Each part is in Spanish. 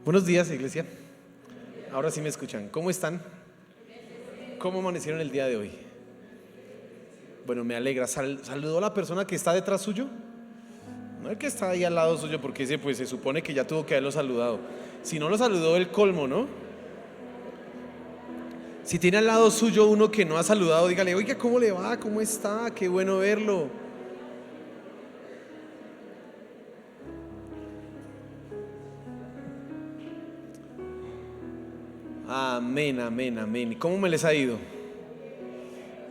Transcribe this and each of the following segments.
Buenos días, iglesia. Ahora sí me escuchan. ¿Cómo están? ¿Cómo amanecieron el día de hoy? Bueno, me alegra. ¿Saludó a la persona que está detrás suyo? No el que está ahí al lado suyo, porque ese pues se supone que ya tuvo que haberlo saludado. Si no lo saludó, el colmo, ¿no? Si tiene al lado suyo uno que no ha saludado, dígale: oiga, ¿cómo le va? ¿Cómo está? Qué bueno verlo. Amén, amén, amén. ¿Cómo me les ha ido?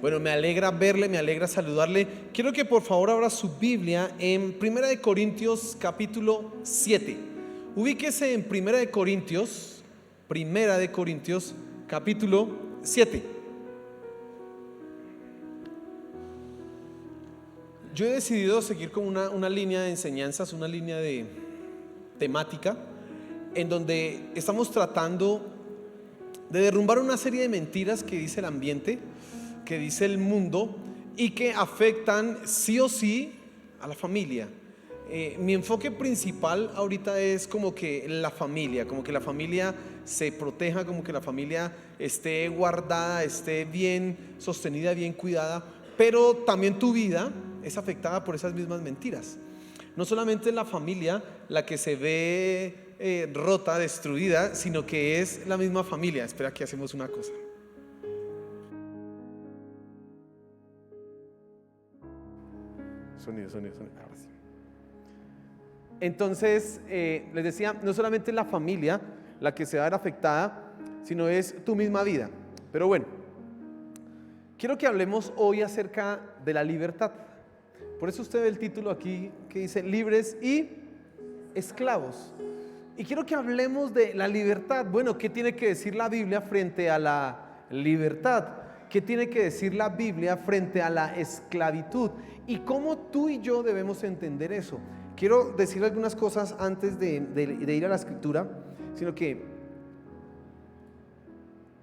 Bueno, me alegra verle, me alegra saludarle. Quiero que por favor abra su Biblia en Primera de Corintios capítulo 7. Ubíquese en Primera de Corintios capítulo 7. Yo he decidido seguir con una línea de enseñanzas, una línea de temática, en donde estamos tratando de derrumbar una serie de mentiras que dice el ambiente, que dice el mundo, y que afectan sí o sí a la familia. Mi enfoque principal ahorita es como que la familia se proteja, como que la familia esté guardada, esté bien sostenida, bien cuidada, pero también tu vida es afectada por esas mismas mentiras. No solamente la familia la que se ve rota, destruida, sino que es la misma familia. Espera, que hacemos una cosa. Sonido. Ahora sí. Entonces, les decía, no solamente la familia la que se va a ver afectada, sino es tu misma vida. Pero bueno, quiero que hablemos hoy acerca de la libertad. Por eso usted ve el título aquí que dice libres y esclavos. Y quiero que hablemos de la libertad. Bueno, ¿qué tiene que decir la Biblia frente a la libertad? ¿Qué tiene que decir la Biblia frente a la esclavitud? ¿Y cómo tú y yo debemos entender eso? Quiero decir algunas cosas antes de ir a la escritura, sino que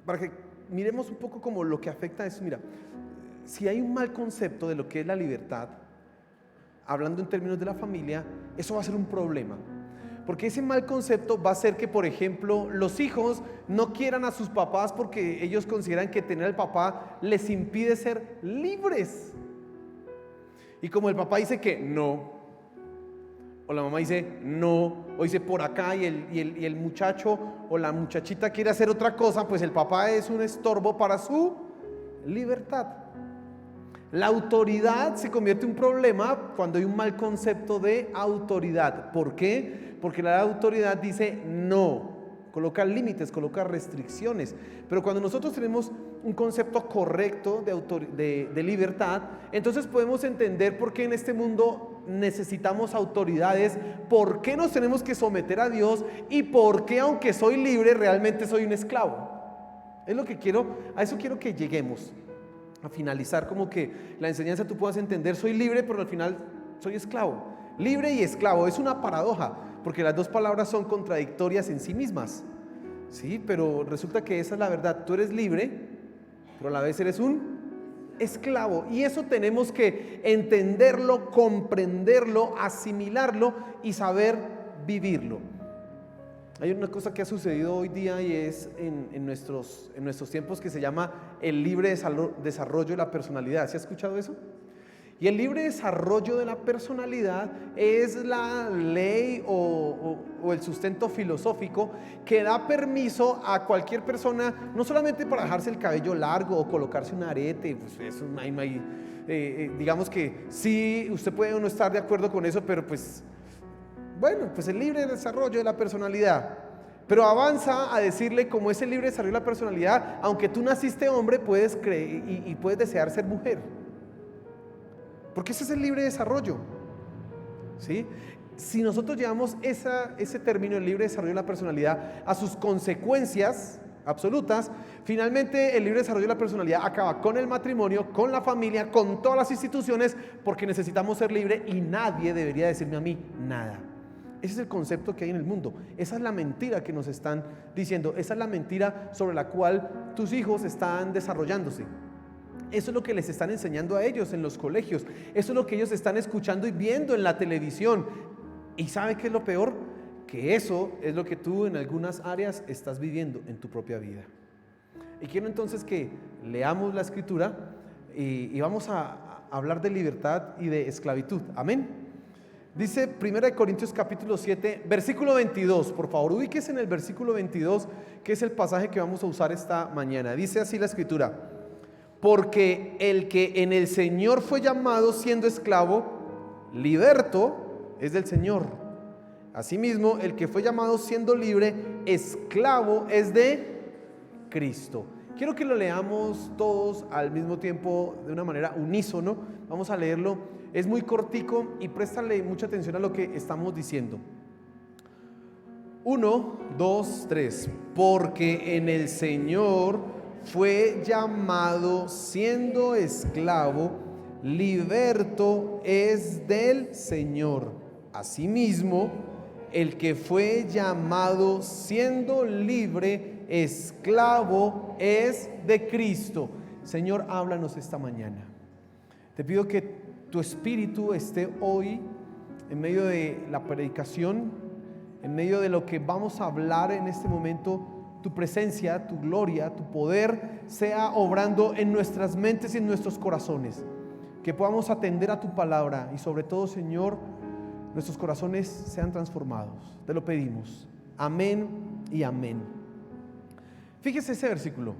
para que miremos un poco como lo que afecta a eso. Mira, si hay un mal concepto de lo que es la libertad, hablando en términos de la familia, eso va a ser un problema. Porque ese mal concepto va a hacer que, por ejemplo, los hijos no quieran a sus papás porque ellos consideran que tener al papá les impide ser libres. Y como el papá dice que no, o la mamá dice no, o dice por acá, y el muchacho o la muchachita quiere hacer otra cosa, pues el papá es un estorbo para su libertad. La autoridad se convierte en un problema cuando hay un mal concepto de autoridad. ¿Por qué? Porque la autoridad dice no, coloca límites, coloca restricciones. Pero cuando nosotros tenemos un concepto correcto de libertad, entonces podemos entender por qué en este mundo necesitamos autoridades, por qué nos tenemos que someter a Dios y por qué, aunque soy libre, realmente soy un esclavo. Es lo que a eso quiero que lleguemos. A finalizar, como que la enseñanza tú puedas entender: soy libre, pero al final soy esclavo. Libre y esclavo es una paradoja, porque las dos palabras son contradictorias en sí mismas, ¿sí? Pero resulta que esa es la verdad. Tú eres libre, pero a la vez eres un esclavo, y eso tenemos que entenderlo, comprenderlo, asimilarlo y saber vivirlo. Hay una cosa que ha sucedido hoy día, y es en nuestros tiempos, que se llama el libre desarrollo de la personalidad. ¿Se ha escuchado eso? Y el libre desarrollo de la personalidad es la ley o el sustento filosófico que da permiso a cualquier persona, no solamente para dejarse el cabello largo o colocarse un arete, pues eso digamos que sí, usted puede o no estar de acuerdo con eso, pero pues bueno, pues el libre desarrollo de la personalidad. Pero avanza a decirle, como es el libre desarrollo de la personalidad, aunque tú naciste hombre, puedes creer y puedes desear ser mujer. Porque ese es el libre desarrollo, ¿sí? Si nosotros llevamos ese término, el libre desarrollo de la personalidad, a sus consecuencias absolutas, finalmente el libre desarrollo de la personalidad acaba con el matrimonio, con la familia, con todas las instituciones, porque necesitamos ser libres y nadie debería decirme a mí nada. Ese es el concepto que hay en el mundo. Esa es la mentira que nos están diciendo. Esa es la mentira sobre la cual tus hijos están desarrollándose. Eso es lo que les están enseñando a ellos en los colegios. Eso es lo que ellos están escuchando y viendo en la televisión. ¿Y sabe qué es lo peor? que eso es lo que tú en algunas áreas estás viviendo en tu propia vida. Y quiero entonces que leamos la escritura y vamos a hablar de libertad y de esclavitud. Amén. Dice 1 Corintios capítulo 7, versículo 22. Por favor, ubíquese en el versículo 22, que es el pasaje que vamos a usar esta mañana. Dice así la escritura: porque el que en el Señor fue llamado siendo esclavo, liberto es del Señor. Asimismo, el que fue llamado siendo libre, esclavo es de Cristo. Quiero que lo leamos todos al mismo tiempo de una manera unísono. Vamos a leerlo. Es muy cortico y préstale mucha atención a lo que estamos diciendo. 1, 2, 3. Porque en el Señor fue llamado siendo esclavo, liberto es del Señor. Asimismo, el que fue llamado siendo libre, esclavo es de Cristo. Señor, háblanos esta mañana. Te pido que tu espíritu esté hoy en medio de la predicación, en medio de lo que vamos a hablar en este momento. Tu presencia, tu gloria, tu poder sea obrando en nuestras mentes y en nuestros corazones. Que podamos atender a tu palabra y sobre todo, Señor, nuestros corazones sean transformados. Te lo pedimos. Amén y amén. Fíjese ese versículo.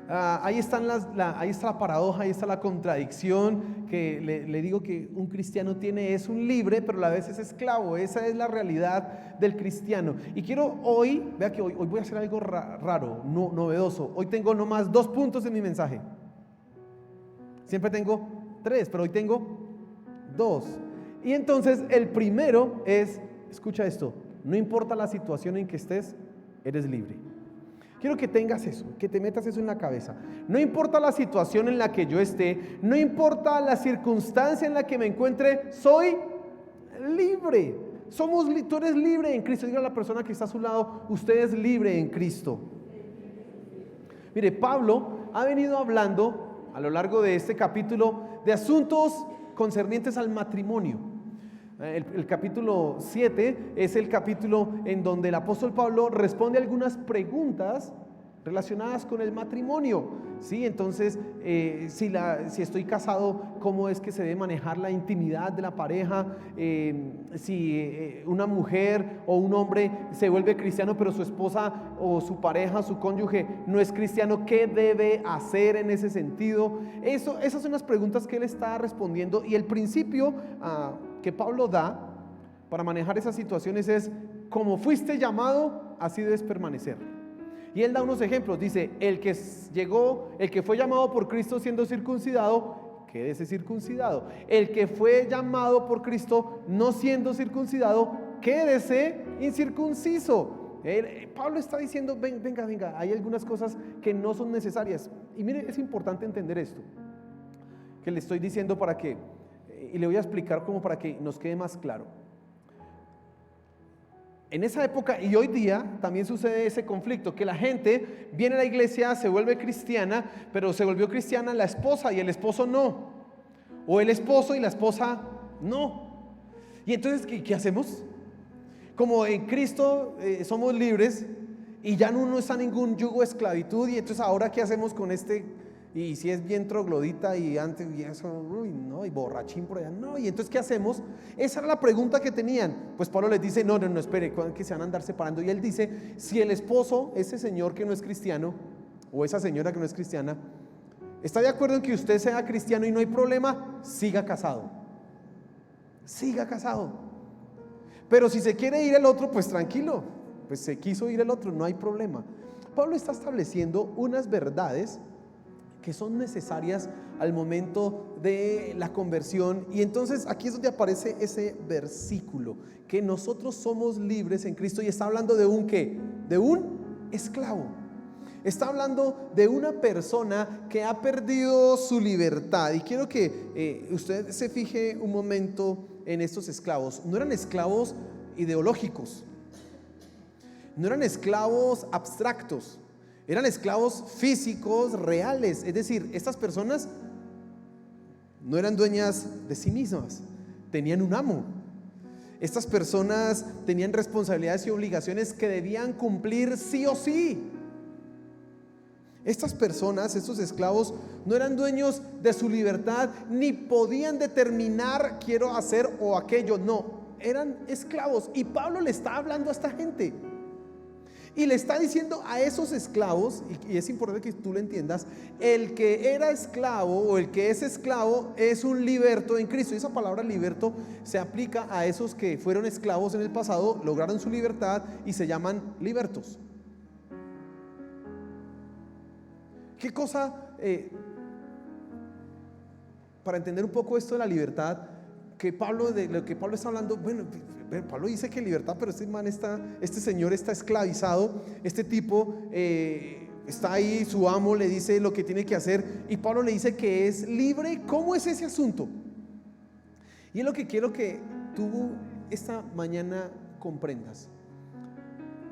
Ahí está la paradoja, ahí está la contradicción que le digo que un cristiano tiene. Es un libre, pero a la vez es esclavo. Esa es la realidad del cristiano. Y quiero hoy, vea que hoy voy a hacer algo raro, novedoso. Hoy tengo nomás 2 puntos en mi mensaje. Siempre tengo 3, pero hoy tengo 2. Y entonces el primero es, escucha esto: no importa la situación en que estés, eres libre. Quiero que tengas eso, que te metas eso en la cabeza. No importa la situación en la que yo esté, no importa la circunstancia en la que me encuentre, soy libre. Tú eres libre en Cristo. Diga a la persona que está a su lado: usted es libre en Cristo. Mire, Pablo ha venido hablando a lo largo de este capítulo de asuntos concernientes al matrimonio. El capítulo 7 es el capítulo en donde el apóstol Pablo responde algunas preguntas relacionadas con el matrimonio. ¿Sí? Entonces, si estoy casado, ¿cómo es que se debe manejar la intimidad de la pareja? Si una mujer o un hombre se vuelve cristiano, pero su esposa o su pareja, su cónyuge no es cristiano, ¿qué debe hacer en ese sentido? Esas son las preguntas que él está respondiendo. Y el principio que Pablo da para manejar esas situaciones es: como fuiste llamado, así debes permanecer. Y él da unos ejemplos. Dice: el que fue llamado por Cristo siendo circuncidado, quédese circuncidado. El que fue llamado por Cristo no siendo circuncidado, quédese incircunciso. Pablo está diciendo: venga, hay algunas cosas que no son necesarias. Y mire, es importante entender esto que le estoy diciendo y le voy a explicar como para que nos quede más claro. En esa época y hoy día también sucede ese conflicto, que la gente viene a la iglesia, se vuelve cristiana, pero se volvió cristiana la esposa y el esposo no, o el esposo y la esposa no. Y entonces, ¿qué hacemos? Como en Cristo somos libres y ya no está ningún yugo de esclavitud, y entonces ahora ¿qué hacemos con este? Y si es bien troglodita y antes y eso, no, y borrachín por allá, no. Y entonces, ¿qué hacemos? Esa era la pregunta que tenían. Pues Pablo les dice: no, espere, que se van a andar separando. Y él dice: si el esposo, ese señor que no es cristiano, o esa señora que no es cristiana, está de acuerdo en que usted sea cristiano y no hay problema, siga casado. Siga casado. Pero si se quiere ir el otro, pues tranquilo, pues se quiso ir el otro, no hay problema. Pablo está estableciendo unas verdades que son necesarias al momento de la conversión. Y entonces aquí es donde aparece ese versículo, que nosotros somos libres en Cristo. Y está hablando de un ¿qué? De un esclavo. Está hablando de una persona que ha perdido su libertad. Y quiero que usted se fije un momento en estos esclavos. No eran esclavos ideológicos, no eran esclavos abstractos, eran esclavos físicos, reales. Es decir, estas personas no eran dueñas de sí mismas, tenían un amo. Estas personas tenían responsabilidades y obligaciones que debían cumplir sí o sí. Estas personas, estos esclavos, no eran dueños de su libertad, ni podían determinar quiero hacer o aquello, no, eran esclavos. Y Pablo le está hablando a esta gente y le está diciendo a esos esclavos, y es importante que tú lo entiendas, el que era esclavo o el que es esclavo es un liberto en Cristo. Y esa palabra liberto se aplica a esos que fueron esclavos en el pasado, lograron su libertad y se llaman libertos. ¿Qué cosa, para entender un poco esto de la libertad, de lo que Pablo está hablando? Bueno, Pablo dice que libertad, pero este señor está esclavizado, este tipo está ahí, su amo le dice lo que tiene que hacer y Pablo le dice que es libre. ¿Cómo es ese asunto? Y es lo que quiero que tú esta mañana comprendas.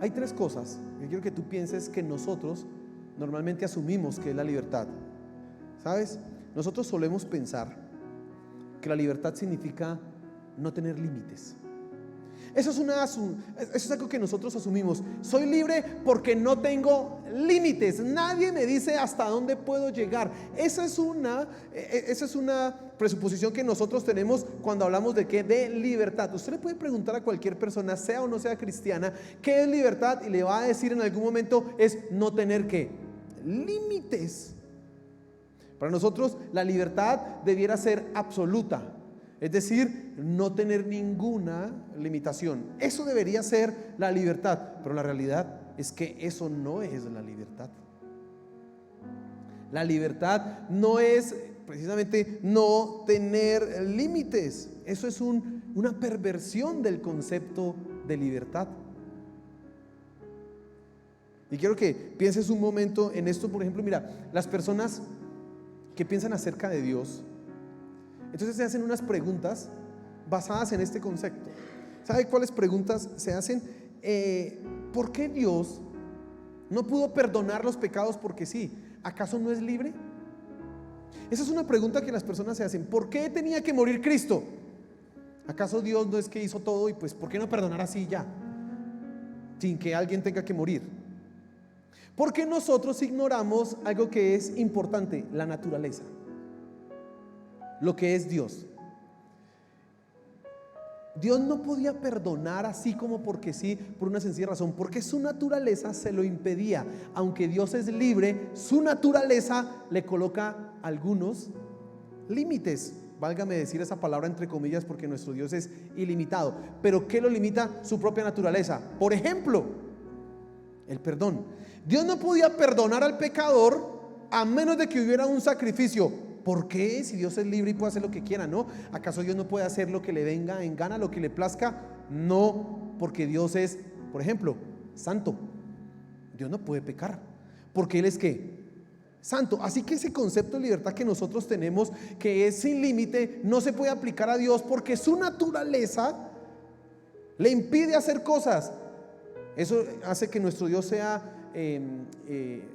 Hay tres cosas que quiero que tú pienses que nosotros normalmente asumimos que es la libertad. ¿Sabes? Nosotros solemos pensar que la libertad significa no tener límites. Eso es algo que nosotros asumimos. Soy libre porque no tengo límites. Nadie me dice hasta dónde puedo llegar. Esa es una presuposición que nosotros tenemos cuando hablamos de qué, de libertad. Usted le puede preguntar a cualquier persona, sea o no sea cristiana, qué es libertad, y le va a decir en algún momento es no tener ¿qué? Límites. Para nosotros la libertad debiera ser absoluta, es decir, no tener ninguna limitación. Eso debería ser la libertad, pero la realidad es que eso no es la libertad. La libertad no es precisamente no tener límites. Eso es una perversión del concepto de libertad. Y quiero que pienses un momento en esto. Por ejemplo, mira, las personas que piensan acerca de Dios, entonces se hacen unas preguntas basadas en este concepto. ¿Sabe cuáles preguntas se hacen? ¿Por qué Dios no pudo perdonar los pecados porque sí? ¿Acaso no es libre? Esa es una pregunta que las personas se hacen. ¿Por qué tenía que morir Cristo? ¿Acaso Dios no es que hizo todo y pues por qué no perdonar así ya, sin que alguien tenga que morir? Porque nosotros ignoramos algo que es importante, la naturaleza, lo que es Dios. Dios no podía perdonar así como porque sí, por una sencilla razón, porque su naturaleza se lo impedía. Aunque Dios es libre, su naturaleza le coloca algunos límites. Válgame decir esa palabra entre comillas, porque nuestro Dios es ilimitado. Pero ¿qué lo limita? Su propia naturaleza. Por ejemplo, el perdón. Dios no podía perdonar al pecador a menos de que hubiera un sacrificio. ¿Por qué? Si Dios es libre y puede hacer lo que quiera, ¿no? ¿Acaso Dios no puede hacer lo que le venga en gana, lo que le plazca? No, porque Dios es, por ejemplo, santo. Dios no puede pecar, porque Él es ¿qué? Santo. Así que ese concepto de libertad que nosotros tenemos, que es sin límite, no se puede aplicar a Dios porque su naturaleza le impide hacer cosas. ¿Eso hace que nuestro Dios sea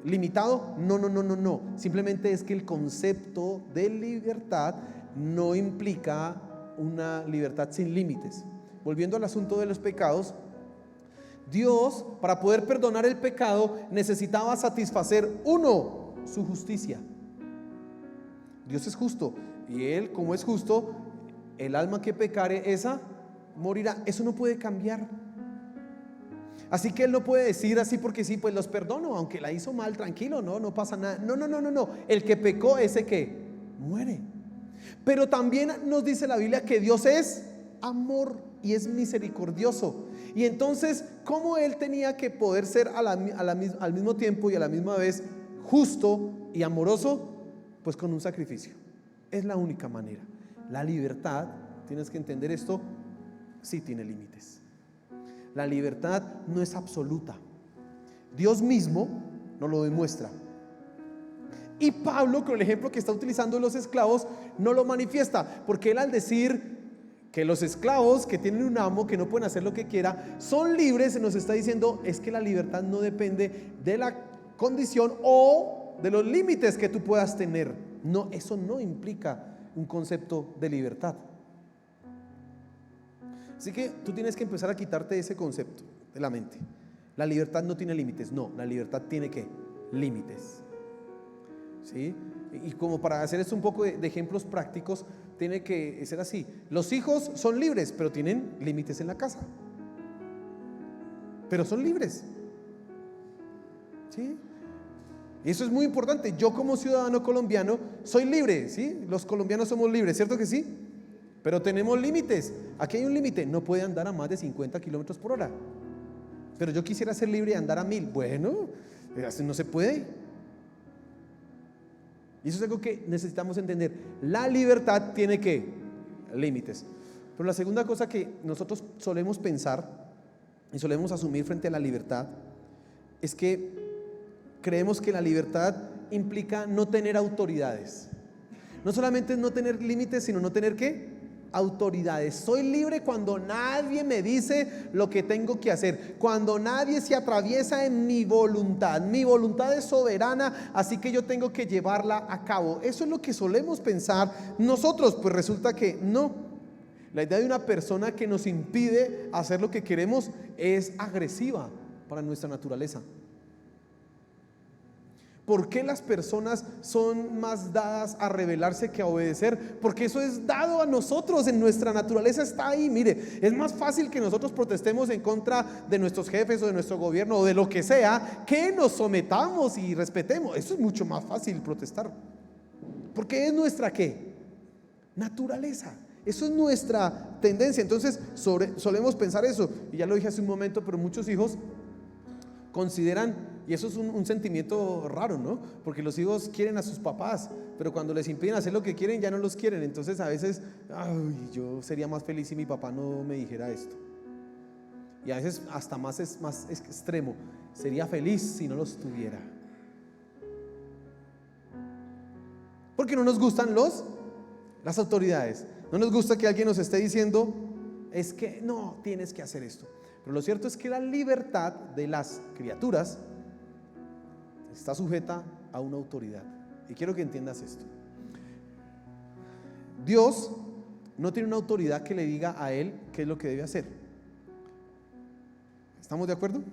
limitado? No. Simplemente es que el concepto de libertad no implica una libertad sin límites. Volviendo al asunto de los pecados, Dios, para poder perdonar el pecado, necesitaba satisfacer su justicia. Dios es justo y Él, como es justo, el alma que pecare, esa morirá. Eso no puede cambiar. Así que Él no puede decir así porque sí, pues los perdono, aunque la hizo mal, tranquilo, no pasa nada. No. El que pecó, ese que muere. Pero también nos dice la Biblia que Dios es amor y es misericordioso. Y entonces, ¿cómo Él tenía que poder ser al mismo tiempo y a la misma vez justo y amoroso? Pues con un sacrificio. Es la única manera. La libertad, tienes que entender esto, sí tiene límites. La libertad no es absoluta. Dios mismo nos lo demuestra. Y Pablo, con el ejemplo que está utilizando de los esclavos, no lo manifiesta, porque él, al decir que los esclavos que tienen un amo, que no pueden hacer lo que quiera, son libres, se nos está diciendo es que la libertad no depende de la condición o de los límites que tú puedas tener. No, eso no implica un concepto de libertad. Así que tú tienes que empezar a quitarte ese concepto de la mente. La libertad no tiene límites. No, la libertad tiene ¿qué? Límites. ¿Sí? Y como para hacer esto un poco de ejemplos prácticos, tiene que ser así. Los hijos son libres, pero tienen límites en la casa. Pero son libres. ¿Sí? Y eso es muy importante. Yo como ciudadano colombiano soy libre, ¿sí? Los colombianos somos libres, ¿cierto que sí? Pero tenemos límites. Aquí hay un límite. No puede andar a más de 50 kilómetros por hora. Pero yo quisiera ser libre y andar a 1000. Bueno, así no se puede. Y eso es algo que necesitamos entender. La libertad tiene ¿qué? Límites. Pero la segunda cosa que nosotros solemos pensar y solemos asumir frente a la libertad es que creemos que la libertad implica no tener autoridades. No solamente es no tener límites, sino no tener ¿qué? Autoridades. Soy libre cuando nadie me dice lo que tengo que hacer, cuando nadie se atraviesa en mi voluntad. Mi voluntad es soberana, así que yo tengo que llevarla a cabo. Eso es lo que solemos pensar nosotros. Pues resulta que no. La idea de una persona que nos impide hacer lo que queremos es agresiva para nuestra naturaleza. ¿Por qué las personas son más dadas a rebelarse que a obedecer? Porque eso es dado a nosotros, en nuestra naturaleza está ahí. Mire, es más fácil que nosotros protestemos en contra de nuestros jefes o de nuestro gobierno o de lo que sea, que nos sometamos y respetemos. Eso es mucho más fácil, protestar. Porque es nuestra ¿qué? Naturaleza. Eso es nuestra tendencia. Entonces solemos pensar eso. Y ya lo dije hace un momento, pero muchos hijos consideran, y eso es un sentimiento raro, ¿no? Porque los hijos quieren a sus papás, pero cuando les impiden hacer lo que quieren, ya no los quieren. Entonces a veces, ay, yo sería más feliz si mi papá no me dijera esto. Y a veces hasta más extremo, sería feliz si no los tuviera. Porque no nos gustan las autoridades. No nos gusta que alguien nos esté diciendo, es que no, tienes que hacer esto. Pero lo cierto es que la libertad de las criaturas está sujeta a una autoridad. Y quiero que entiendas esto. Dios no tiene una autoridad que le diga a él qué es lo que debe hacer. ¿Estamos de acuerdo?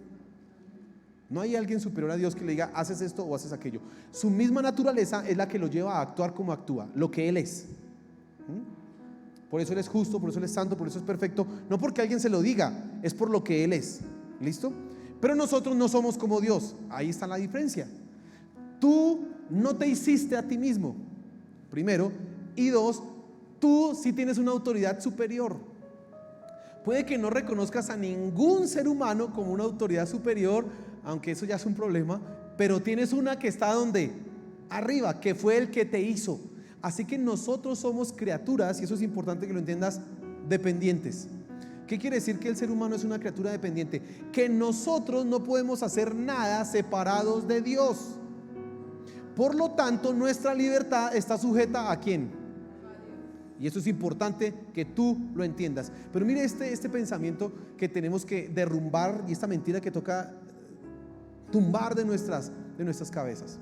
No hay alguien superior a Dios que le diga, haces esto o haces aquello. Su misma naturaleza es la que lo lleva a actuar como actúa, lo que él es. Por eso él es justo, por eso él es santo, por eso es perfecto. No porque alguien se lo diga, es por lo que él es. ¿Listo? Pero nosotros no somos como Dios. Ahí está la diferencia. Tú no te hiciste a ti mismo, primero. Y dos, tú sí tienes una autoridad superior. Puede que no reconozcas a ningún ser humano como una autoridad superior, aunque eso ya es un problema, pero tienes una que está donde arriba, que fue el que te hizo. Así que nosotros somos criaturas, y eso es importante que lo entiendas, dependientes. ¿Qué quiere decir que el ser humano es una criatura dependiente? Que nosotros no podemos hacer nada separados de Dios. Por lo tanto, nuestra libertad está sujeta ¿a quién? Y eso es importante que tú lo entiendas. Pero mire este pensamiento que tenemos que derrumbar, y esta mentira que toca tumbar de nuestras cabezas.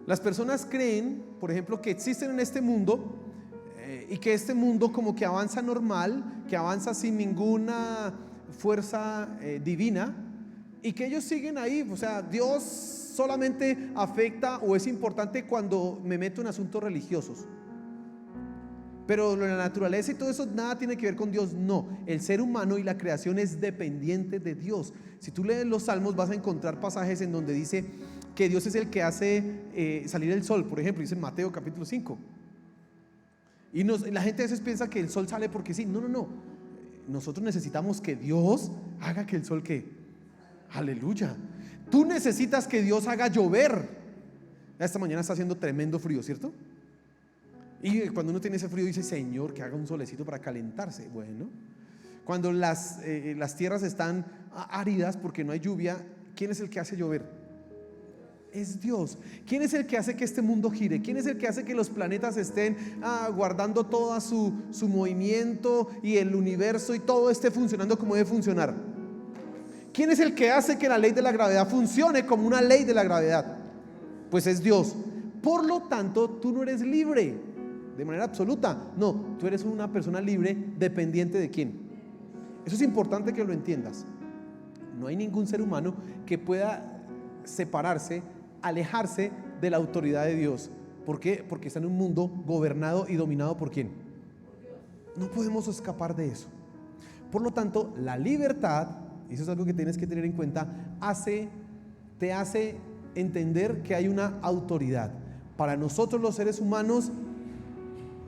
Las personas creen, por ejemplo, que existen en este mundo y que este mundo como que avanza normal, que avanza sin ninguna fuerza divina, y que ellos siguen ahí. O sea, Dios solamente afecta o es importante cuando me meto en asuntos religiosos. Pero la naturaleza y todo eso nada tiene que ver con Dios. No, el ser humano y la creación es dependiente de Dios. Si tú lees los Salmos vas a encontrar pasajes en donde dice que Dios es el que hace salir el sol. Por ejemplo, dice en Mateo capítulo 5. Y la gente a veces piensa que el sol sale porque sí. No. Nosotros necesitamos que Dios haga que el sol ¿qué? Aleluya. Tú necesitas que Dios haga llover. Esta mañana está haciendo tremendo frío, ¿cierto? Y cuando uno tiene ese frío dice, Señor, que haga un solecito para calentarse. Bueno, cuando las tierras están áridas porque no hay lluvia, ¿quién es el que hace llover? Es Dios. ¿Quién es el que hace que este mundo gire? ¿Quién es el que hace que los planetas estén guardando todo su movimiento y el universo y todo esté funcionando como debe funcionar? ¿Quién es el que hace que la ley de la gravedad funcione como una ley de la gravedad? Pues es Dios. Por lo tanto, tú no eres libre. de manera absoluta. No, tú eres una persona libre, dependiente de quién. Eso es importante que lo entiendas. No hay ningún ser humano que pueda separarse, alejarse de la autoridad de Dios. ¿Por qué? Porque está en un mundo gobernado y dominado por quién. No podemos escapar de eso. Por lo tanto, la libertad, y eso es algo que tienes que tener en cuenta, te hace entender que hay una autoridad. Para nosotros los seres humanos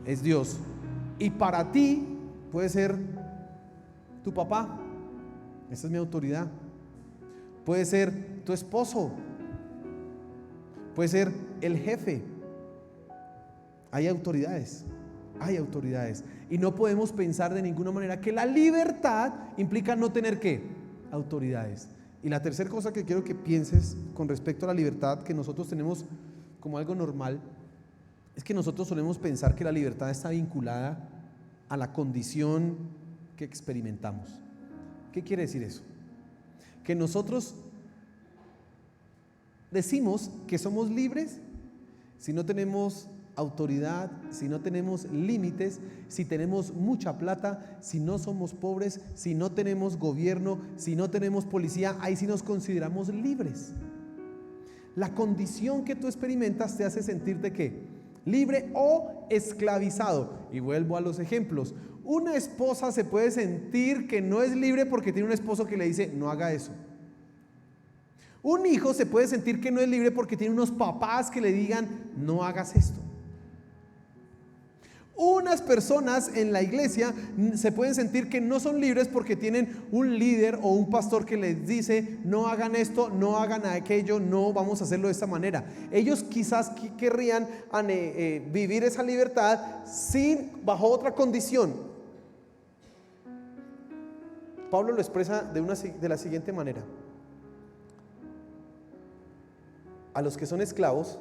es Dios, y para ti puede ser tu papá. Esa es mi autoridad. Puede ser tu esposo, puede ser el jefe. Hay autoridades, y no podemos pensar de ninguna manera que la libertad implica no tener ¿qué? Autoridades. Y la tercera cosa que quiero que pienses con respecto a la libertad que nosotros tenemos como algo normal es que nosotros solemos pensar que la libertad está vinculada a la condición que experimentamos. ¿Qué quiere decir eso? Que nosotros decimos que somos libres si no tenemos autoridad, si no tenemos límites, si tenemos mucha plata, si no somos pobres, si no tenemos gobierno, si no tenemos policía, ahí sí nos consideramos libres. La condición que tú experimentas te hace sentirte ¿qué? Libre o esclavizado. Y vuelvo a los ejemplos. Una esposa se puede sentir que no es libre porque tiene un esposo que le dice no haga eso. Un hijo se puede sentir que no es libre porque tiene unos papás que le digan no hagas esto. Unas personas en la iglesia se pueden sentir que no son libres porque tienen un líder o un pastor que les dice no hagan esto, no hagan aquello, no vamos a hacerlo de esta manera. Ellos quizás querrían vivir esa libertad bajo otra condición. Pablo lo expresa de la siguiente manera: a los que son esclavos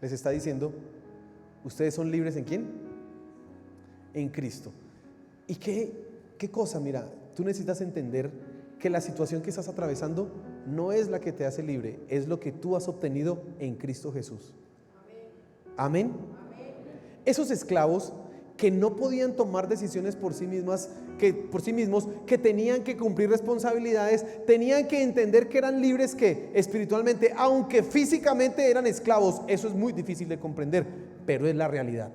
les está diciendo, ustedes son libres ¿en quién? En Cristo. ¿Y qué cosa? Mira, tú necesitas entender que la situación que estás atravesando no es la que te hace libre, es lo que tú has obtenido en Cristo Jesús. Amén. Esos esclavos que no podían tomar decisiones por sí mismos, que tenían que cumplir responsabilidades, tenían que entender que eran libres, que espiritualmente, aunque físicamente eran esclavos. Eso es muy difícil de comprender, pero es la realidad.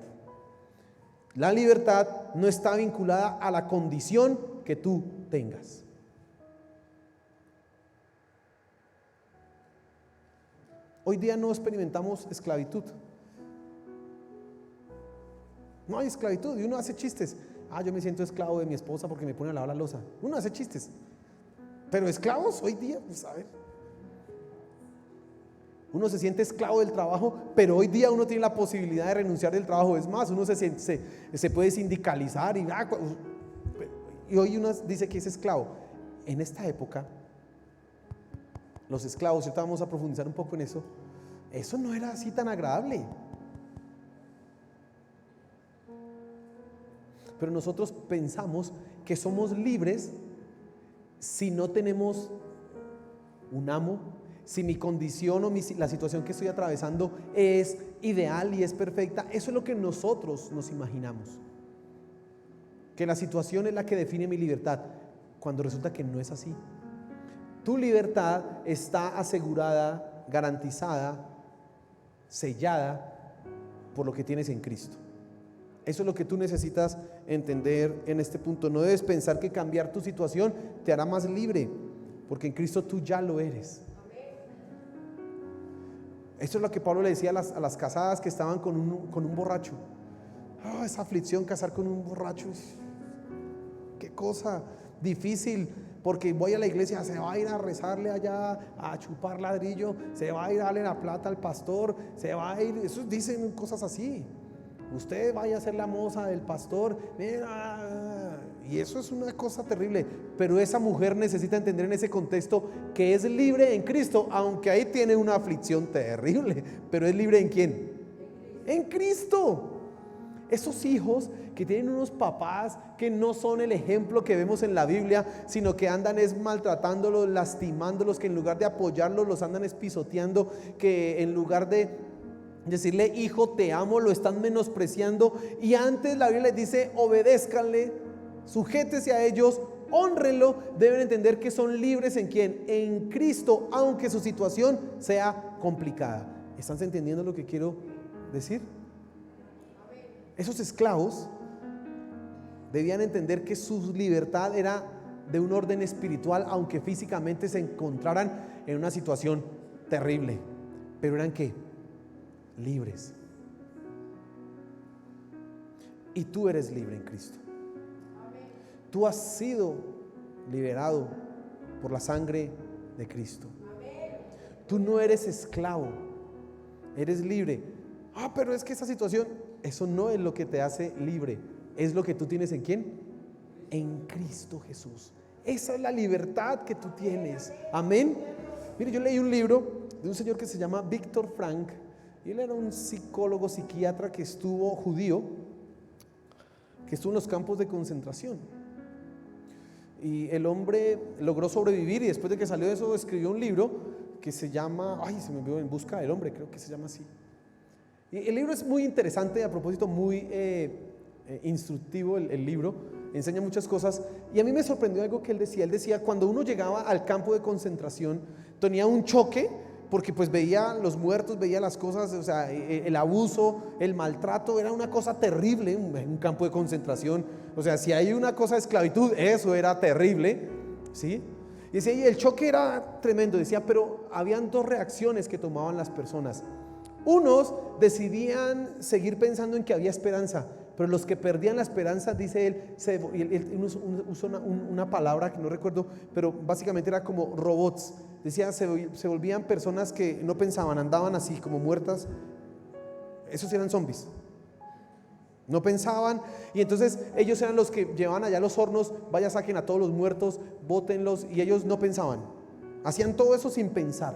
La libertad no está vinculada a la condición que tú tengas. Hoy día no experimentamos esclavitud. No hay esclavitud y uno hace chistes. Yo me siento esclavo de mi esposa porque me pone a lavar la loza. Uno hace chistes. Pero esclavos hoy día, pues a ver. Uno se siente esclavo del trabajo, pero hoy día uno tiene la posibilidad de renunciar del trabajo. Es más, uno se puede sindicalizar y hoy uno dice que es esclavo. En esta época, los esclavos, ahorita vamos a profundizar un poco en eso no era así tan agradable. Pero nosotros pensamos que somos libres si no tenemos un amo, si mi condición o la situación que estoy atravesando es ideal y es perfecta. Eso es lo que nosotros nos imaginamos, que la situación es la que define mi libertad, cuando resulta que no es así. Tu libertad está asegurada, garantizada, sellada por lo que tienes en Cristo. Eso es lo que tú necesitas entender en este punto. No debes pensar que cambiar tu situación te hará más libre, porque en Cristo tú ya lo eres. Eso es lo que Pablo le decía a las casadas que estaban con un borracho. Esa aflicción, casar con un borracho, qué cosa difícil, porque voy a la iglesia, se va a ir a rezarle allá, a chupar ladrillo, se va a ir a darle la plata al pastor, se va a ir, eso dicen cosas así. Usted vaya a ser la moza del pastor, mira, y eso es una cosa terrible. Pero esa mujer necesita entender en ese contexto que es libre en Cristo, aunque ahí tiene una aflicción terrible, pero es libre ¿en quién? En Cristo. Esos hijos que tienen unos papás que no son el ejemplo que vemos en la Biblia, sino que andan maltratándolos, lastimándolos, que en lugar de apoyarlos los andan pisoteando, que en lugar de decirle hijo, te amo, lo están menospreciando, y antes la Biblia les dice obedézcanle, sujétese a ellos, hónrenlo. Deben entender que son libres ¿en quién? En Cristo, aunque su situación sea complicada. ¿Están entendiendo lo que quiero decir? Esos esclavos debían entender que su libertad era de un orden espiritual, aunque físicamente se encontraran en una situación terrible. Pero eran ¿qué? Libres. Y tú eres libre en Cristo. Tú has sido liberado por la sangre de Cristo. Tú no eres esclavo, eres libre. Pero es que esa situación, eso no es lo que te hace libre. Es lo que tú tienes ¿en quién? En Cristo Jesús. Esa es la libertad que tú tienes. Amén. Mire, yo leí un libro de un señor que se llama Viktor Frankl. Y él era un psicólogo, psiquiatra que estuvo judío, que estuvo en los campos de concentración. Y el hombre logró sobrevivir, y después de que salió de eso escribió un libro que se llama, se me olvidó, En busca del hombre, creo que se llama así. Y el libro es muy interesante, a propósito muy instructivo el libro, enseña muchas cosas. Y a mí me sorprendió algo que él decía, cuando uno llegaba al campo de concentración tenía un choque, porque pues veía los muertos, veía las cosas, o sea, el abuso, el maltrato, era una cosa terrible en un campo de concentración. O sea, si hay una cosa de esclavitud, eso era terrible, ¿sí? Y decía, y el choque era tremendo. Decía, pero habían dos reacciones que tomaban las personas. Unos decidían seguir pensando en que había esperanza, pero los que perdían la esperanza, dice él usó una palabra que no recuerdo, pero básicamente era como robots. Decía, se volvían personas que no pensaban, andaban así como muertas. Esos eran zombies. No pensaban, y entonces ellos eran los que llevaban allá los hornos, vaya, saquen a todos los muertos, bótenlos, y ellos no pensaban. Hacían todo eso sin pensar.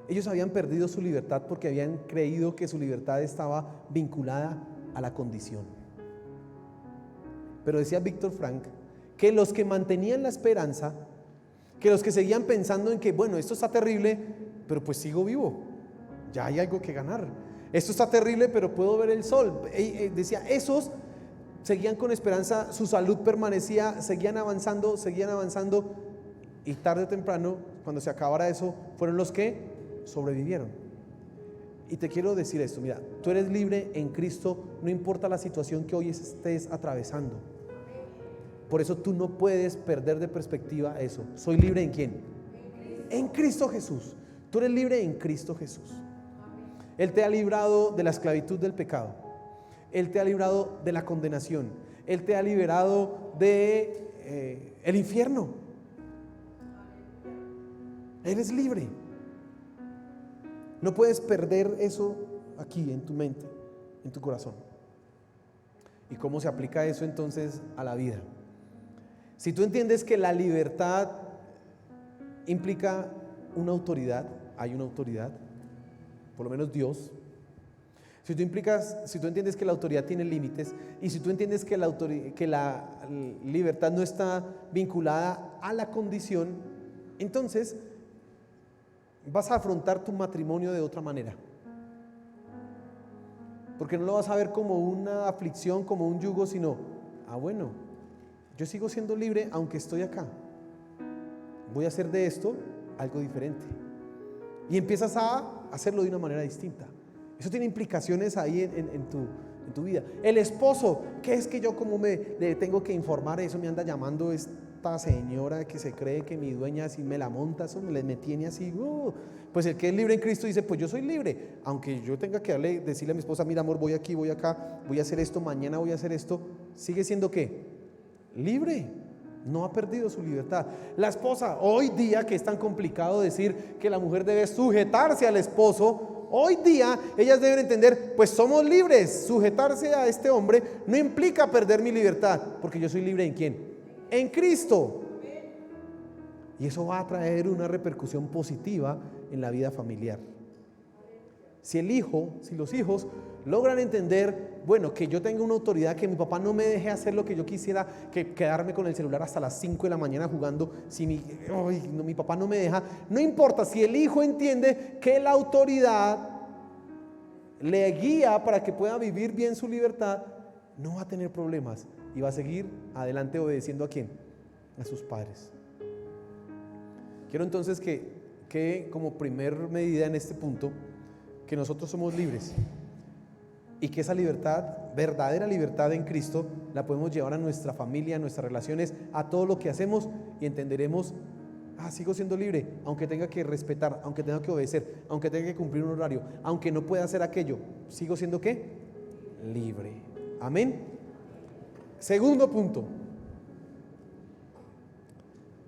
Ellos habían perdido su libertad porque habían creído que su libertad estaba vinculada a la condición. Pero decía Viktor Frankl que los que mantenían la esperanza, que los que seguían pensando en que, bueno, esto está terrible, pero pues sigo vivo, ya hay algo que ganar. Esto está terrible, pero puedo ver el sol. Decía, esos seguían con esperanza, su salud permanecía, seguían avanzando, y tarde o temprano, cuando se acabara eso, fueron los que sobrevivieron. Y te quiero decir esto, mira, tú eres libre en Cristo, no importa la situación que hoy estés atravesando. Por eso tú no puedes perder de perspectiva eso. ¿Soy libre en quién? En Cristo Jesús. Tú eres libre en Cristo Jesús. Él te ha librado de la esclavitud del pecado. Él te ha librado de la condenación. Él te ha liberado de el infierno. Eres libre. No puedes perder eso aquí en tu mente, en tu corazón. ¿Y cómo se aplica eso entonces a la vida? Si tú entiendes que la libertad implica una autoridad, hay una autoridad, por lo menos Dios. Si tú entiendes que la autoridad tiene límites, y si tú entiendes que la libertad no está vinculada a la condición, entonces vas a afrontar tu matrimonio de otra manera. Porque no lo vas a ver como una aflicción, como un yugo, sino, bueno, yo sigo siendo libre aunque estoy acá. Voy a hacer de esto algo diferente. Y empiezas a hacerlo de una manera distinta. Eso tiene implicaciones ahí en tu vida. El esposo, ¿qué es que yo como le tengo que informar? Eso me anda llamando esta señora que se cree que mi dueña así me la monta, eso me tiene así. Pues el que es libre en Cristo dice, pues yo soy libre, aunque yo tenga que decirle a mi esposa, mira amor, voy aquí, voy acá, voy a hacer esto, mañana voy a hacer esto. ¿Sigue siendo qué? Libre. No ha perdido su libertad. La esposa, hoy día que es tan complicado decir que la mujer debe sujetarse al esposo, hoy día ellas deben entender, pues somos libres. Sujetarse a este hombre no implica perder mi libertad, porque yo soy libre ¿en quién? En Cristo. Y eso va a traer una repercusión positiva en la vida familiar. Si los hijos logran entender, bueno, que yo tengo una autoridad, que mi papá no me deje hacer lo que yo quisiera, que quedarme con el celular hasta las 5 de la mañana jugando, si mi papá no me deja, no importa, si el hijo entiende que la autoridad le guía para que pueda vivir bien su libertad, no va a tener problemas y va a seguir adelante obedeciendo ¿a quién? A sus padres. Quiero entonces que como primer medida en este punto, que nosotros somos libres y que esa libertad, verdadera libertad en Cristo, la podemos llevar a nuestra familia, a nuestras relaciones, a todo lo que hacemos, y entenderemos: sigo siendo libre, aunque tenga que respetar, aunque tenga que obedecer, aunque tenga que cumplir un horario, aunque no pueda hacer aquello, sigo siendo ¿qué? Libre. Amén. Segundo punto: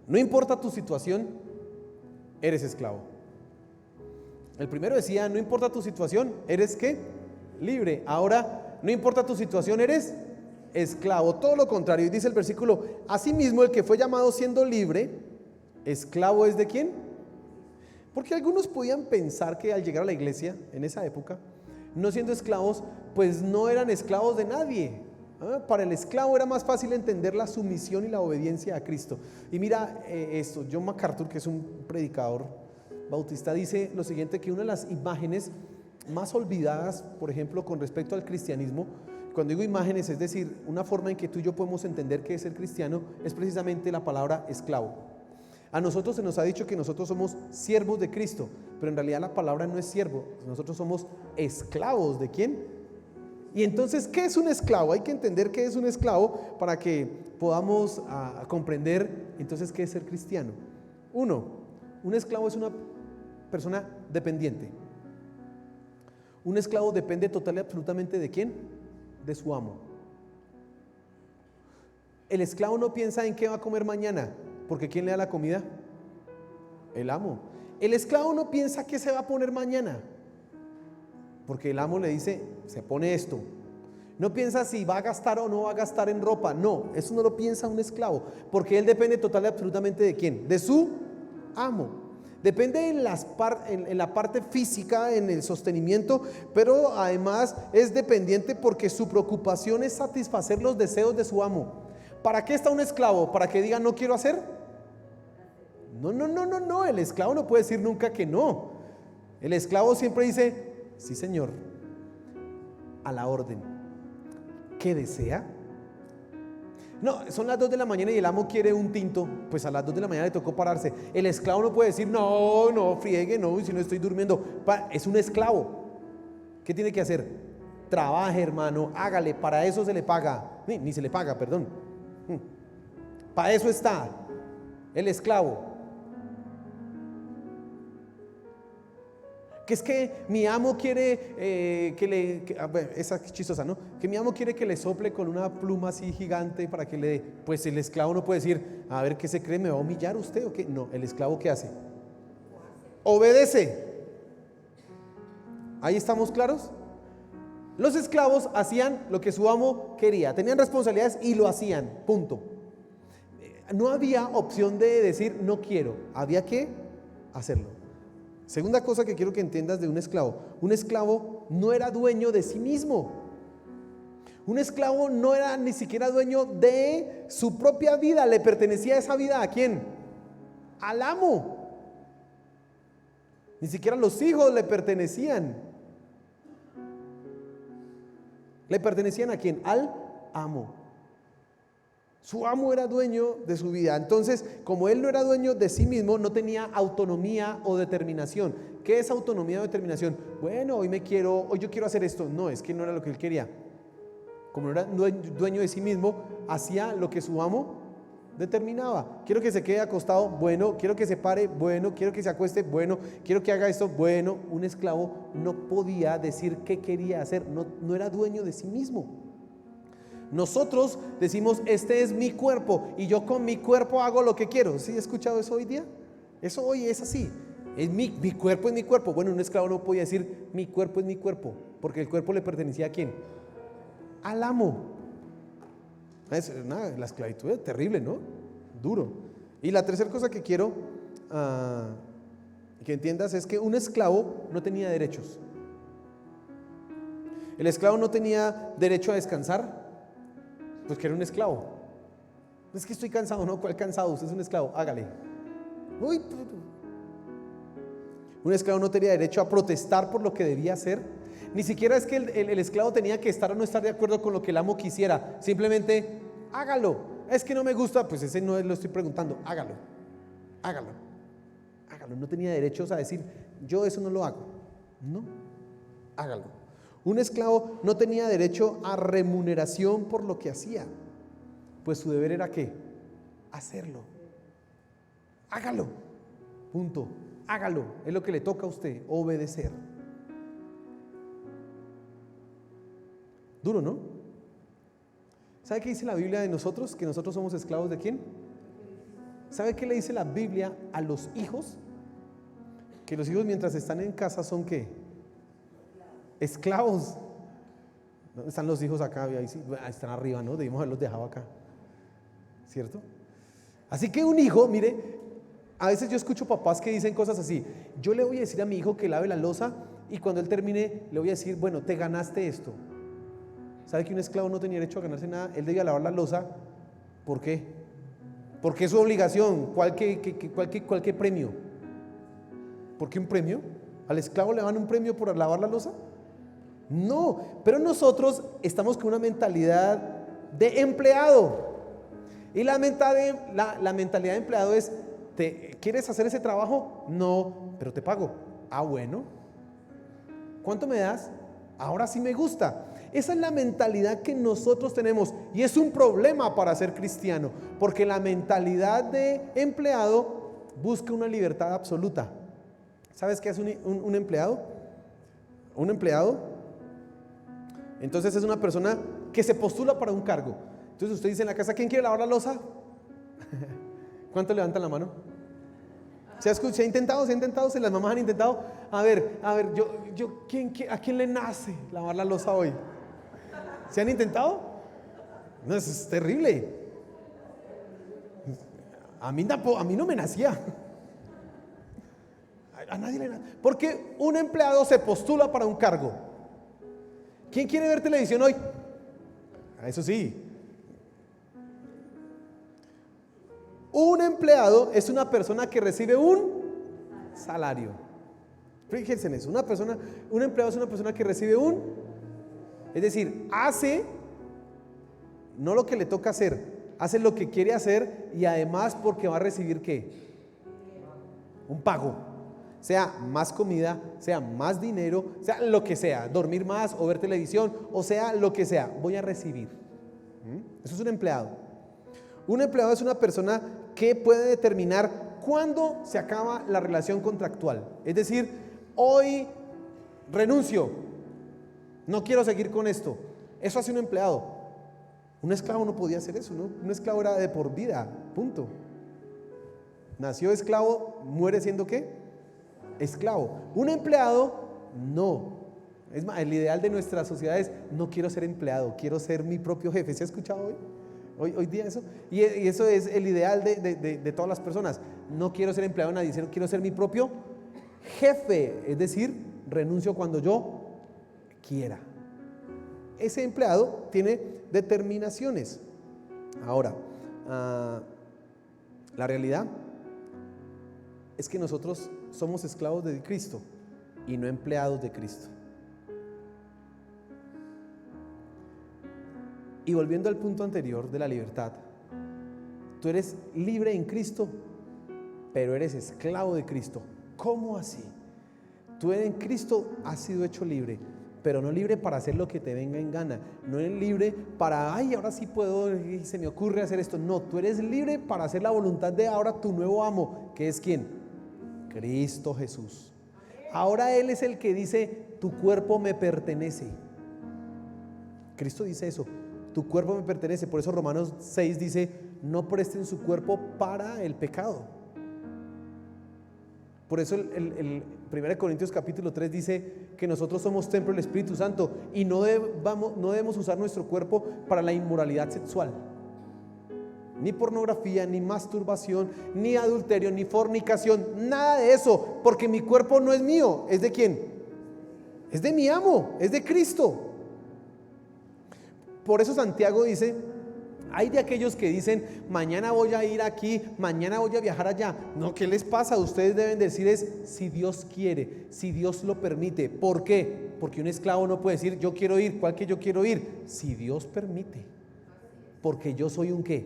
no importa tu situación, eres esclavo. El primero decía: no importa tu situación, eres ¿qué? Libre. Ahora, no importa tu situación, eres esclavo. Todo lo contrario. Y dice el versículo: asimismo, el que fue llamado siendo libre, esclavo es ¿de quién? Porque algunos podían pensar que al llegar a la iglesia en esa época, no siendo esclavos, pues no eran esclavos de nadie. Para el esclavo era más fácil entender la sumisión y la obediencia a Cristo. Y mira esto, John MacArthur, que es un predicador bautista, dice lo siguiente: que una de las imágenes más olvidadas, por ejemplo, con respecto al cristianismo, cuando digo imágenes, es decir, una forma en que tú y yo podemos entender qué es ser cristiano, es precisamente la palabra esclavo. A nosotros se nos ha dicho que nosotros somos siervos de Cristo, pero en realidad la palabra no es siervo, nosotros somos esclavos. ¿De quién? Y entonces, ¿qué es un esclavo? Hay que entender qué es un esclavo para que podamos comprender entonces qué es ser cristiano. Uno, un esclavo es una persona dependiente. Un esclavo depende total y absolutamente ¿de quién? De su amo. El esclavo no piensa en qué va a comer mañana, porque ¿quién le da la comida? El amo. El esclavo no piensa qué se va a poner mañana, porque el amo le dice: se pone esto. No piensa si va a gastar o no va a gastar en ropa. No, eso no lo piensa un esclavo, porque él depende total y absolutamente ¿de quién? De su amo. Depende en la parte física, en el sostenimiento, pero además es dependiente porque su preocupación es satisfacer los deseos de su amo. ¿Para qué está un esclavo? ¿Para que diga no quiero hacer? No, el esclavo no puede decir nunca que no. El esclavo siempre dice: sí, señor, a la orden. ¿Qué desea? No, son las 2 de la mañana y el amo quiere un tinto, pues a las 2 de la mañana le tocó pararse. El esclavo no puede decir: no, friegue, no, si no estoy durmiendo. Es un esclavo. ¿Qué tiene que hacer? Trabaje, hermano, hágale, para eso se le paga. Ni se le paga, perdón. Para eso está el esclavo. Que es que mi amo quiere esa es chistosa, ¿no? Que mi amo quiere que le sople con una pluma así gigante para que le dé. Pues el esclavo no puede decir: a ver, ¿qué se cree? ¿Me va a humillar usted o qué? No, el esclavo ¿qué hace? Obedece. ¿Ahí estamos claros? Los esclavos hacían lo que su amo quería, tenían responsabilidades y lo hacían, punto. No había opción de decir no quiero, había que hacerlo. Segunda cosa que quiero que entiendas de un esclavo no era dueño de sí mismo. Un esclavo no era ni siquiera dueño de su propia vida, le pertenecía esa vida ¿a quién? Al amo. Ni siquiera los hijos le pertenecían. ¿Le pertenecían a quién? Al amo. Su amo era dueño de su vida. Entonces, como él no era dueño de sí mismo, no tenía autonomía o determinación. ¿Qué es autonomía o determinación? Bueno, hoy yo quiero hacer esto. No, es que no era lo que él quería. Como no era dueño de sí mismo, hacía lo que su amo determinaba. Quiero que se quede acostado, bueno. Quiero que se pare, bueno. Quiero que se acueste, bueno. Quiero que haga esto, bueno. Un esclavo no podía decir qué quería hacer, no era dueño de sí mismo. Nosotros decimos: este es mi cuerpo y yo con mi cuerpo hago lo que quiero. ¿Sí he escuchado eso hoy día? Eso hoy es así. Es mi cuerpo es mi cuerpo. Bueno, un esclavo no podía decir mi cuerpo es mi cuerpo, porque el cuerpo le pertenecía ¿a quién? Al amo. La esclavitud es terrible, ¿no? Duro. Y la tercera cosa que quiero que entiendas es que un esclavo no tenía derechos. El esclavo no tenía derecho a descansar, pues que era un esclavo. No es que estoy cansado, no, ¿cuál cansado? Usted es un esclavo, hágale. Uy. Un esclavo no tenía derecho a protestar por lo que debía hacer. Ni siquiera es que el esclavo tenía que estar o no estar de acuerdo con lo que el amo quisiera. Simplemente, hágalo. Es que no me gusta, pues ese no lo estoy preguntando. Hágalo. No tenía derechos a decir, yo eso no lo hago. No, hágalo. Un esclavo no tenía derecho a remuneración por lo que hacía. Pues su deber era ¿qué? Hacerlo. Hágalo. Punto. Hágalo. Es lo que le toca a usted, obedecer. Duro, ¿no? ¿Sabe qué dice la Biblia de nosotros? Que nosotros somos esclavos ¿de quién? ¿Sabe qué le dice la Biblia a los hijos? Que los hijos mientras están en casa son ¿qué? Esclavos. ¿Dónde están los hijos acá? Ahí sí, están arriba, ¿no? Debimos haberlos dejado acá, ¿cierto? Así que un hijo, mire, a veces yo escucho papás que dicen cosas así: yo le voy a decir a mi hijo que lave la loza y cuando él termine le voy a decir, bueno, te ganaste esto. ¿Sabe que un esclavo no tenía derecho a ganarse nada? Él debía lavar la loza. ¿Por qué? Porque es su obligación. ¿Cuál qué premio? ¿Por qué un premio? ¿Al esclavo le dan un premio por lavar la loza? No, pero nosotros estamos con una mentalidad de empleado. Y la mentalidad de empleado es, ¿quieres hacer ese trabajo? No, pero te pago. Ah, bueno. ¿Cuánto me das? Ahora sí me gusta. Esa es la mentalidad que nosotros tenemos y es un problema para ser cristiano, porque la mentalidad de empleado busca una libertad absoluta. ¿Sabes qué es un empleado? Un empleado, entonces es una persona que se postula para un cargo. Entonces usted dice en la casa, ¿quién quiere lavar la loza? ¿Cuánto levantan la mano? ¿Se ha intentado? ¿Se las mamás han intentado? A ver, ¿a quién le nace lavar la loza hoy? ¿Se han intentado? No, eso es terrible. A mí no me nacía. A nadie le nace. Porque un empleado se postula para un cargo. ¿Quién quiere ver televisión hoy? Eso sí. Un empleado es una persona que recibe un salario. Fíjense en eso. Un empleado es una persona que recibe es decir, hace no lo que le toca hacer, hace lo que quiere hacer y además porque va a recibir ¿qué? Un pago. Sea más comida, sea más dinero, sea lo que sea, dormir más o ver televisión, o sea lo que sea, voy a recibir. Eso es un empleado. Un empleado es una persona que puede determinar cuándo se acaba la relación contractual. Es decir, hoy renuncio, no quiero seguir con esto. Eso hace un empleado. Un esclavo no podía hacer eso, ¿no? Un esclavo era de por vida, punto. Nació esclavo, muere siendo ¿qué? Esclavo. Un empleado, no. Es más, el ideal de nuestra sociedad es: no quiero ser empleado, quiero ser mi propio jefe. ¿Se ha escuchado hoy día eso? Y eso es el ideal de todas las personas. No quiero ser empleado de nadie, quiero ser mi propio jefe. Es decir, renuncio cuando yo quiera. Ese empleado tiene determinaciones. Ahora, la realidad es que nosotros somos esclavos de Cristo y no empleados de Cristo. Y volviendo al punto anterior de la libertad, tú eres libre en Cristo, pero eres esclavo de Cristo. ¿Cómo así? Tú en Cristo has sido hecho libre, pero no libre para hacer lo que te venga en gana. No eres libre para, ahora sí puedo, se me ocurre hacer esto. No, tú eres libre para hacer la voluntad de ahora tu nuevo amo, que es ¿quién? Cristo Jesús. Ahora Él es el que dice: tu cuerpo me pertenece. Cristo dice eso: tu cuerpo me pertenece. Por eso Romanos 6 dice: no presten su cuerpo para el pecado. Por eso el 1 Corintios capítulo 3 dice que nosotros somos templo del Espíritu Santo y no debemos usar nuestro cuerpo para la inmoralidad sexual. Ni pornografía, ni masturbación, ni adulterio, ni fornicación, nada de eso, porque mi cuerpo no es mío. ¿Es de quién? Es de mi amo, es de Cristo. Por eso Santiago dice: hay de aquellos que dicen, mañana voy a ir aquí, mañana voy a viajar allá. No, ¿qué les pasa? Ustedes deben decir es, si Dios quiere, si Dios lo permite. ¿Por qué? Porque un esclavo no puede decir, yo quiero ir. ¿Cuál que yo quiero ir? Si Dios permite. Porque yo soy un ¿qué?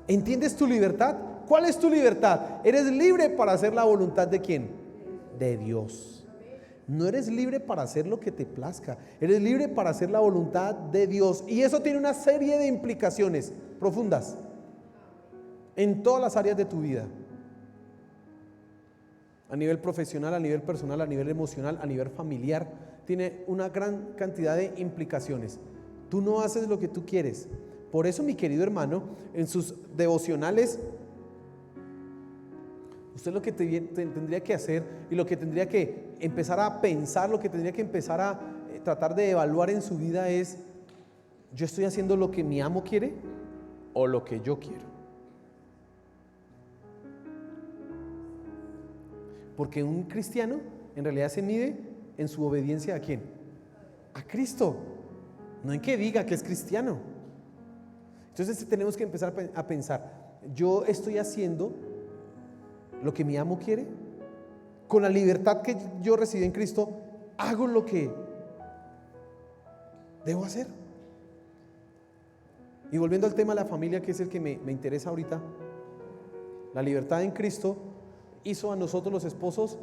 ¿Entiendes tu libertad? ¿Cuál es tu libertad? Eres libre para hacer la voluntad ¿de quién? De Dios. No eres libre para hacer lo que te plazca, eres libre para hacer la voluntad de Dios. Y eso tiene una serie de implicaciones profundas en todas las áreas de tu vida. A nivel profesional, a nivel personal, a nivel emocional, a nivel familiar. Tiene una gran cantidad de implicaciones. Tú no haces lo que tú quieres. Por eso, mi querido hermano, en sus devocionales, usted lo que tendría que hacer y lo que tendría que empezar a pensar, lo que tendría que empezar a tratar de evaluar en su vida es: ¿yo estoy haciendo lo que mi amo quiere o lo que yo quiero? Porque un cristiano en realidad se mide en su obediencia ¿a quién? A Cristo, no en que diga que es cristiano. Entonces tenemos que empezar a pensar: ¿yo estoy haciendo lo que mi amo quiere? Con la libertad que yo recibí en Cristo, ¿hago lo que debo hacer? Y volviendo al tema de la familia, que es el que me interesa ahorita, la libertad en Cristo hizo a nosotros los esposos,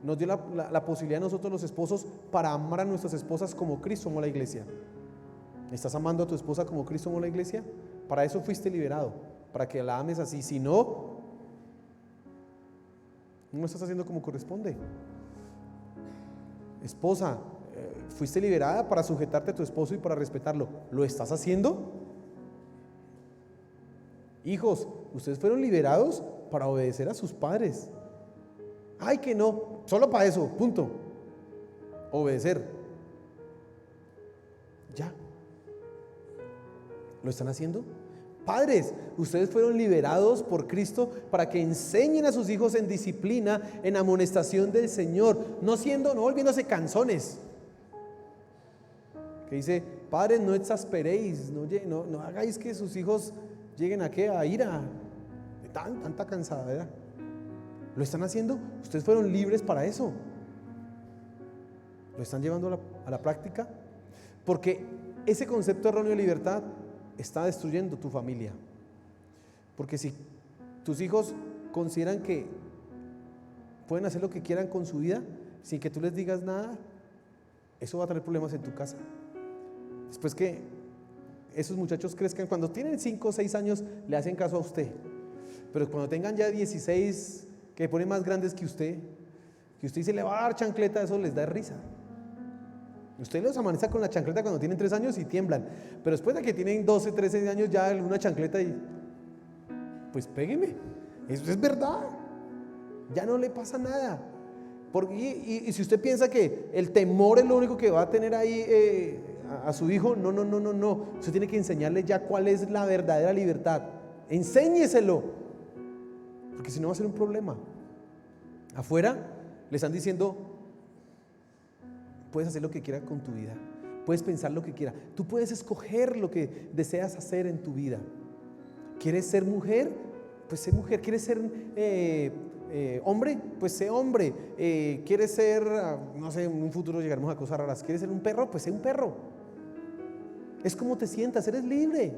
nos dio la posibilidad a nosotros los esposos para amar a nuestras esposas como Cristo amó a la iglesia. ¿Estás amando a tu esposa como Cristo amó a la iglesia? Para eso fuiste liberado, para que la ames así. Si no, no lo estás haciendo como corresponde. Esposa, fuiste liberada para sujetarte a tu esposo y para respetarlo. ¿Lo estás haciendo? Hijos, ustedes fueron liberados para obedecer a sus padres. Ay, que no, solo para eso, punto. Obedecer. Ya. ¿Lo están haciendo? Padres, ustedes fueron liberados por Cristo para que enseñen a sus hijos en disciplina, en amonestación del Señor, no volviéndose canzones. Que dice: padres, no exasperéis, no hagáis que sus hijos lleguen a ira, de tanta cansadera. ¿Lo están haciendo? Ustedes fueron libres para eso. ¿Lo están llevando a la práctica? Porque ese concepto erróneo de libertad está destruyendo tu familia. Porque si tus hijos consideran que pueden hacer lo que quieran con su vida sin que tú les digas nada, eso va a traer problemas en tu casa. Después que esos muchachos crezcan, cuando tienen 5 o 6 años le hacen caso a usted, pero cuando tengan ya 16, que ponen más grandes que usted se le va a dar chancleta, eso les da risa. Usted los amanece con la chancleta cuando tienen 3 años y tiemblan, pero después de que tienen 12, 13 años ya una chancleta y pues pégueme. Eso es verdad, ya no le pasa nada. Y si usted piensa que el temor es lo único que va a tener ahí a su hijo, no. Usted tiene que enseñarle ya cuál es la verdadera libertad. Enséñeselo, porque si no va a ser un problema. Afuera le están diciendo: puedes hacer lo que quieras con tu vida, puedes pensar lo que quieras, tú puedes escoger lo que deseas hacer en tu vida. ¿Quieres ser mujer? Pues sé mujer. ¿Quieres ser hombre? Pues sé hombre. ¿Quieres ser, no sé, en un futuro llegaremos a cosas raras? ¿Quieres ser un perro? Pues sé un perro. Es como te sientas, eres libre.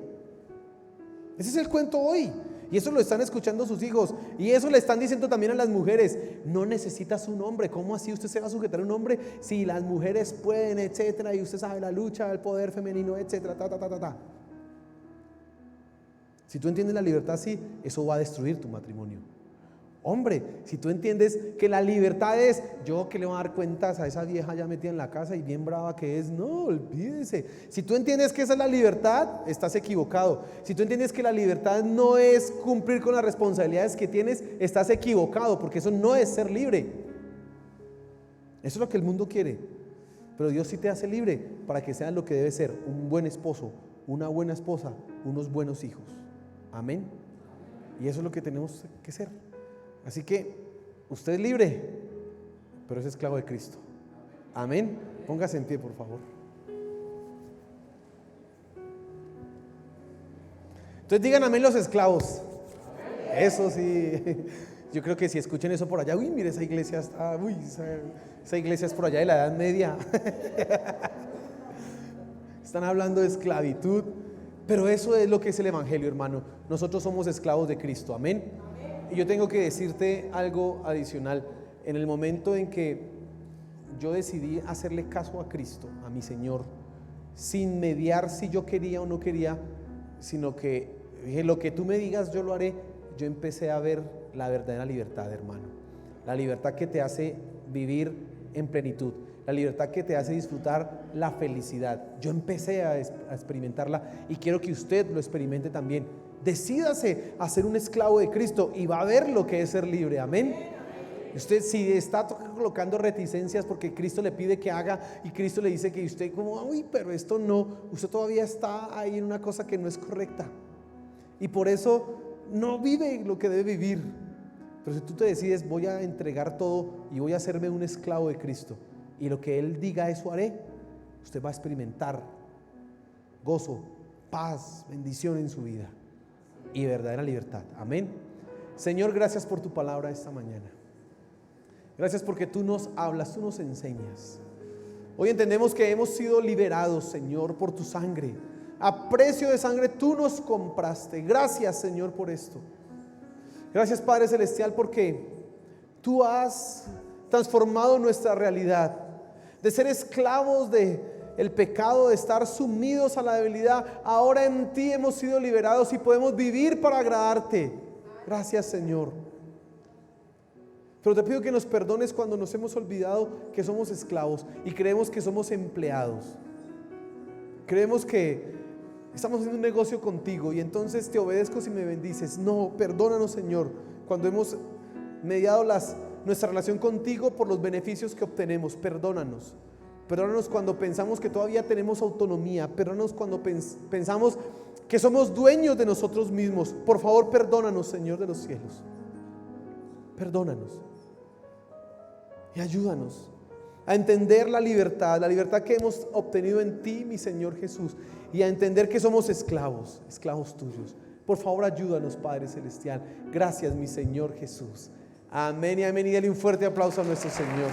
Ese es el cuento hoy. Y eso lo están escuchando sus hijos. Y eso le están diciendo también a las mujeres: no necesitas un hombre. ¿Cómo así usted se va a sujetar a un hombre si las mujeres pueden, etcétera? Y usted sabe la lucha, el poder femenino, etcétera, Si tú entiendes la libertad así, eso va a destruir tu matrimonio. Hombre, si tú entiendes que la libertad es: yo que le voy a dar cuentas a esa vieja ya metida en la casa y bien brava que es, no, olvídese. Si tú entiendes que esa es la libertad, estás equivocado. Si tú entiendes que la libertad no es cumplir con las responsabilidades que tienes, estás equivocado, porque eso no es ser libre. Eso es lo que el mundo quiere. Pero Dios sí te hace libre para que seas lo que debe ser: un buen esposo, una buena esposa, unos buenos hijos. Amén. Y eso es lo que tenemos que ser. Así que usted es libre, pero es esclavo de Cristo. Amén. Póngase en pie, por favor. Entonces digan amén los esclavos. Eso sí. Yo creo que si escuchen eso por allá, uy, mire, esa iglesia está, uy, esa iglesia es por allá de la Edad Media. Están hablando de esclavitud, pero eso es lo que es el evangelio, hermano. Nosotros somos esclavos de Cristo, amén. Y yo tengo que decirte algo adicional. En el momento en que yo decidí hacerle caso a Cristo, a mi Señor, sin mediar si yo quería o no quería, sino que dije, lo que tú me digas yo lo haré, yo empecé a ver la verdadera libertad, hermano. La libertad que te hace vivir en plenitud, la libertad que te hace disfrutar la felicidad. Yo empecé a experimentarla y quiero que usted lo experimente también. Decídase a ser un esclavo de Cristo y va a ver lo que es ser libre, amén. Usted si está colocando reticencias porque Cristo le pide que haga y Cristo le dice que usted como, uy, pero esto no, usted todavía está ahí en una cosa que no es correcta y por eso no vive lo que debe vivir. Pero si tú te decides, voy a entregar todo y voy a hacerme un esclavo de Cristo y lo que Él diga, eso haré, usted va a experimentar gozo, paz, bendición en su vida y verdadera libertad, amén. Señor, gracias por tu palabra esta mañana. Gracias porque tú nos hablas, tú nos enseñas. Hoy entendemos que hemos sido liberados, Señor, por tu sangre. A precio de sangre tú nos compraste. Gracias, Señor, por esto. Gracias, Padre Celestial, porque tú has transformado nuestra realidad. De ser esclavos del pecado, de estar sumidos a la debilidad, ahora en ti hemos sido liberados y podemos vivir para agradarte. Gracias, Señor. Pero te pido que nos perdones cuando nos hemos olvidado que somos esclavos y creemos que somos empleados. Creemos que estamos haciendo un negocio contigo y entonces te obedezco si me bendices. No, perdónanos, Señor, cuando hemos mediado nuestra relación contigo por los beneficios que obtenemos. Perdónanos. Perdónanos cuando pensamos que todavía tenemos autonomía. Perdónanos cuando pensamos que somos dueños de nosotros mismos. Por favor, perdónanos, Señor de los cielos. Perdónanos. Y ayúdanos a entender la libertad que hemos obtenido en ti, mi Señor Jesús, y a entender que somos esclavos tuyos. Por favor, ayúdanos, Padre Celestial. Gracias, mi Señor Jesús. Amén y amén. Y dale un fuerte aplauso a nuestro Señor.